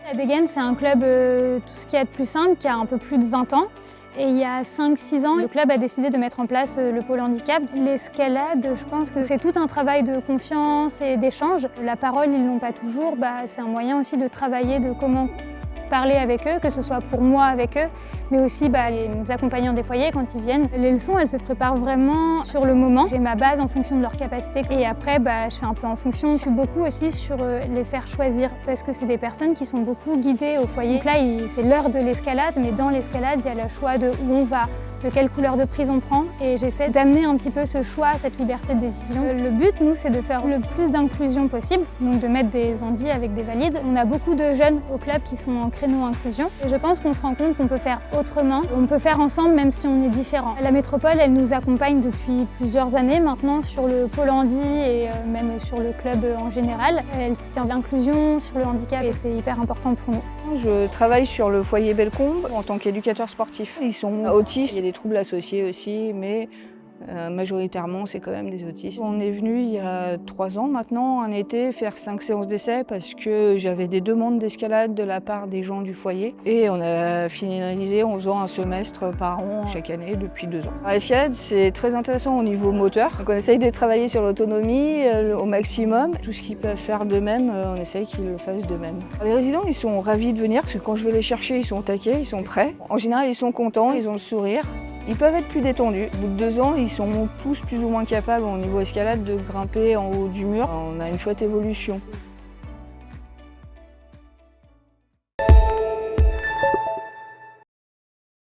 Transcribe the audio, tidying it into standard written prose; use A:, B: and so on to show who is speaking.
A: La Dégaine, c'est un club, tout ce qu'il y a de plus simple, qui a un peu plus de 20 ans. Et il y a 5-6 ans, le club a décidé de mettre en place le pôle handicap. L'escalade, je pense que c'est tout un travail de confiance et d'échange. La parole, ils l'ont pas toujours. C'est un moyen aussi de travailler de comment parler avec eux, que ce soit pour moi avec eux, mais aussi les accompagnants des foyers quand ils viennent. Les leçons, elles se préparent vraiment sur le moment. J'ai ma base en fonction de leur capacité et après, je fais un peu en fonction. Je suis beaucoup aussi sur les faire choisir parce que c'est des personnes qui sont beaucoup guidées au foyer. Donc là, c'est l'heure de l'escalade, mais dans l'escalade, il y a le choix de où on va, de quelle couleur de prise on prend et j'essaie d'amener un petit peu ce choix, cette liberté de décision. Le but, nous, c'est de faire le plus d'inclusion possible, donc de mettre des handis avec des valides. On a beaucoup de jeunes au club qui sont en créneau inclusion et je pense qu'on se rend compte qu'on peut faire autrement, on peut faire ensemble même si on est différents. La métropole, elle nous accompagne depuis plusieurs années maintenant sur le pôle handi et même sur le club en général. Elle soutient l'inclusion sur le handicap et c'est hyper important pour nous.
B: Je travaille sur le foyer Bellecombe en tant qu'éducateur sportif. Ils sont autistes, il y a des troubles associés aussi, mais majoritairement c'est quand même des autistes. On est venu il y a 3 ans maintenant, un été, faire 5 séances d'essai parce que j'avais des demandes d'escalade de la part des gens du foyer. Et on a finalisé en faisant un semestre par an chaque année depuis 2 ans. L'escalade, c'est très intéressant au niveau moteur. Donc on essaye de travailler sur l'autonomie au maximum. Tout ce qu'ils peuvent faire d'eux-mêmes, on essaye qu'ils le fassent d'eux-mêmes. Les résidents, ils sont ravis de venir parce que quand je vais les chercher, ils sont au taquet, ils sont prêts. En général, ils sont contents, ils ont le sourire. Ils peuvent être plus détendus. Au bout de 2 ans, ils sont tous plus ou moins capables au niveau escalade de grimper en haut du mur. On a une chouette évolution.